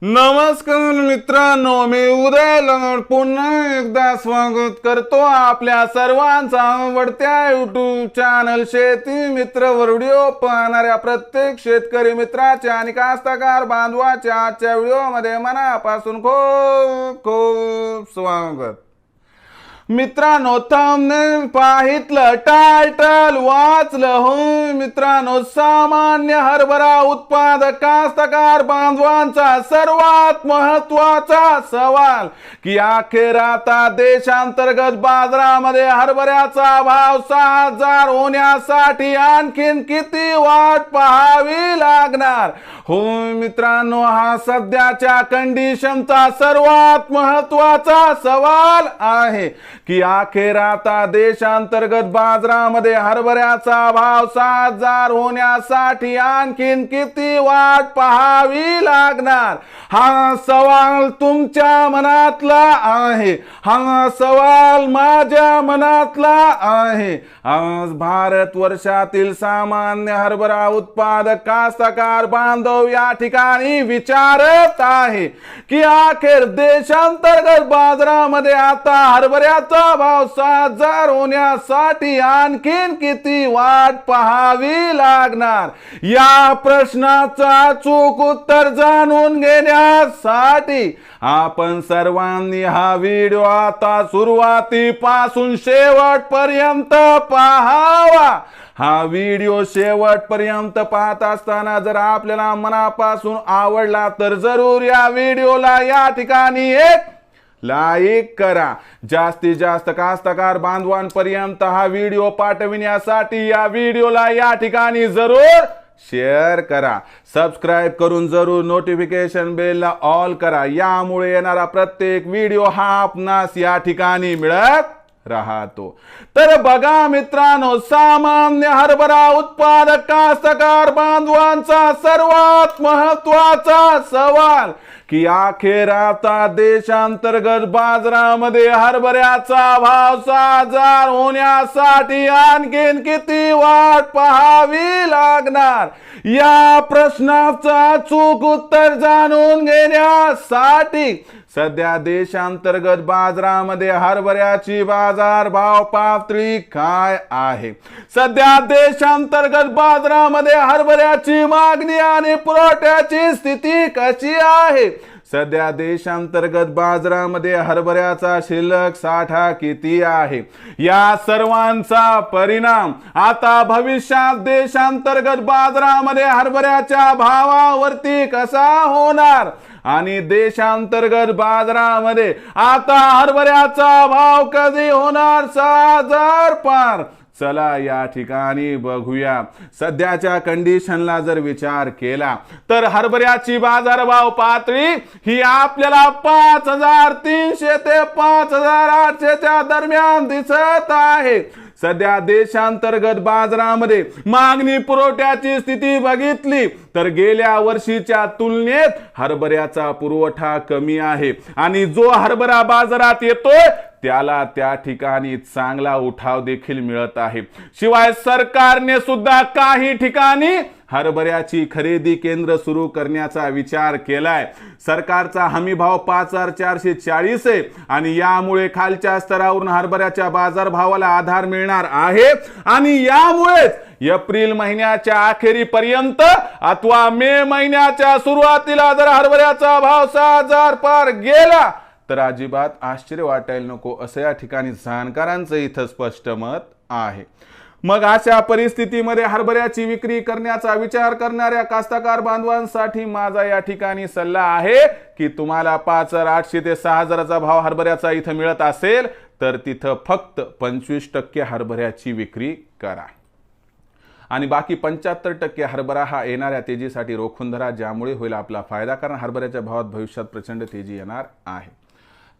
नमस्कार मित्रांनो, मी उदय लंगड पुन्हा एकदा स्वागत करतो आपल्या सर्वांचा आवडत्या युट्यूब चॅनल शेती मित्र वर व्हिडिओ पाहणाऱ्या प्रत्येक शेतकरी मित्राच्या आणि कास्तकार बांधवाच्या आजच्या व्हिडिओमध्ये मनापासून खूप खूप स्वागत। मित्रांनो, थंबनेल पाहितलं, टायटल वाचलं हो मित्रांनो, सामान्य हरभरा उत्पादक कास्तकार बांधवांचा सर्वात महत्त्वाचा सवाल की अखेर आता देशांतर्गत बाजारामध्ये हरभऱ्याचा भाव 6000 होण्यासाठी आणखीन किती वाट पाहावी लागणार। हो मित्रांनो, हा सध्याच्या कंडिशनचा सर्वात महत्त्वाचा सवाल आहे की अखेर आता देशांतर्गत बाजारामध्ये हरभऱ्याचा भाव 6000 होण्यासाठी आणखीन किती वाट पाहावी लागणार। हा सवाल तुमच्या मनातला आहे, हा सवाल माझ्या मनातला आहे। आज भारत वर्षातील सामान्य हरभरा उत्पादक कास्तकार बांधव या ठिकाणी विचारत आहे की अखेर देशांतर्गत बाजारामध्ये आता हरभऱ्याचा भाव 6000 होण्यासाठी आणखीन किती वाट पाहावी लागणार। या प्रश्नाचा अचूक उत्तर जाणून घेण्यासाठी आपण सर्वांनी हा व्हिडिओ आता सुरुवातीपासून शेवटपर्यंत पाहावा। हा व्हिडिओ शेवटपर्यंत पाहत असताना जर आपल्याला मनापासून आवडला तर जरूर या व्हिडिओला या ठिकाणी एक लाईक करा। जास्तीत जास्त कास्तकार बांधवांपर्यंत हा व्हिडिओ पाठविण्यासाठी या व्हिडिओला या ठिकाणी जरूर शेअर करा। सबस्क्राइब करून जरूर नोटिफिकेशन बेलला ऑल करा, यामुळे येणारा प्रत्येक व्हिडिओ हा आपणास या ठिकाणी मिळत राहतो। तर बघा मित्रांनो, सामान्य हरभरा उत्पादक कास्तकार बांधवांचा सर्वात महत्त्वाचा सवाल की अखेर आता देशांतर्गत बाजारामध्ये हरभऱ्याचा भाव 6000 होण्यासाठी आणखीन किती वाट पाहावी लागणार। या प्रश्नाचं अचूक उत्तर जाणून घेण्यासाठी सध्या देशांतर्गत बाजारामध्ये हरभऱ्याची बाजार भाव पातळी काय आहे, सध्या देशांतर्गत बाजारामध्ये हरभऱ्याची मागणी आणि पुरवठ्याची स्थिती कशी आहे, सध्या देशांतर्गत बाजारामध्ये हरभऱ्याचा शिल्लक साठा किती आहे, या सर्वांचा परिणाम आता भविष्यात देशांतर्गत बाजारामध्ये हरभऱ्याच्या भावावरती कसा होणार आणि देशांतर्गत बाजारामध्ये आता हरभऱ्याचा भाव कधी होणार 6000 पार। चला या ठिकाणी बघूया। सध्याच्या कंडिशनला जर विचार केला तर हरभऱ्याची बाजारभाव पातळी ही आपल्याला 5300 ते 5800 च्या दरम्यान दिसत आहे। सध्या देशांतर्गत बाजारामध्ये मागणी पुरवठ्याची स्थिती बघितली तर गेल्या वर्षीच्या तुलनेत हरभऱ्याचा पुरवठा कमी आहे आणि जो हरभरा बाजारात येतोय त्याला त्या ठिकाणी चांगला उठाव देखील मिळत आहे। शिवाय सरकारने सुद्धा काही ठिकाणी हरभऱ्याची खरेदी केंद्र सुरू करण्याचा विचार केलाय। सरकारचा हमी भाव 5440 आहे आणि यामुळे खालच्या स्तरावरून हरभऱ्याच्या बाजारभावाला आधार मिळणार आहे आणि यामुळेच एप्रिल महिन्याच्या अखेरीपर्यंत अथवा मे महिन्याच्या सुरुवातीला जर हरभऱ्याचा भाव 6000 पार गेला तर अजिबात आश्चर्य वाटायला नको, असं या ठिकाणी जाणकारांचं इथं स्पष्ट मत आहे। मग अशा परिस्थितीमध्ये हरभऱ्याची विक्री करण्याचा विचार करणाऱ्या कास्तकार बांधवांसाठी माझा या ठिकाणी सल्ला आहे की तुम्हाला 5800 ते 6000 चा भाव हरभऱ्याचा इथं मिळत असेल तर तिथं फक्त 25% हरभऱ्याची विक्री करा आणि बाकी 75% हरभरा हा येणाऱ्या तेजीसाठी रोखून धरा, ज्यामुळे होईल आपला फायदा, कारण हरभऱ्याच्या भावात भविष्यात प्रचंड तेजी येणार आहे।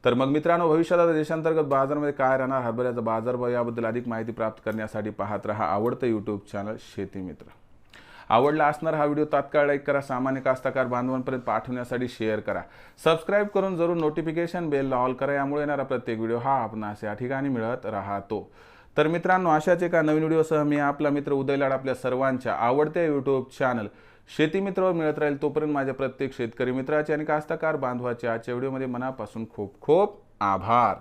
तर मग मित्रांनो, भविष्यात देशांतर्गत बाजारामध्ये काय राहणार, हरभऱ्याचा बाजारभाव याबद्दल अधिक माहिती प्राप्त करण्यासाठी पाहत रहा आवडतं यूट्यूब चॅनल शेती मित्र। आवडला असणार हा व्हिडिओ तात्काळ लाईक करा, सामान्य कास्तकार बांधवांपर्यंत पाठवण्यासाठी शेअर करा, सबस्क्राइब करून जरूर नोटिफिकेशन बेलला ऑल करा, यामुळे येणारा प्रत्येक व्हिडिओ हा आपणास या ठिकाणी मिळत राहतो। तर मित्रांनो, अशाच एका नवीन व्हिडिओसह मी आपला मित्र उदय लाड आपल्या सर्वांच्या आवडत्या यूट्यूब चॅनल शेती मित्रावर मिळत राहील. तोपर्यंत माझ्या प्रत्येक शेतकरी मित्राचे आणि कास्तकार बांधवाचे आजच्या व्हिडिओमध्ये मनापासून खूप खूप आभार.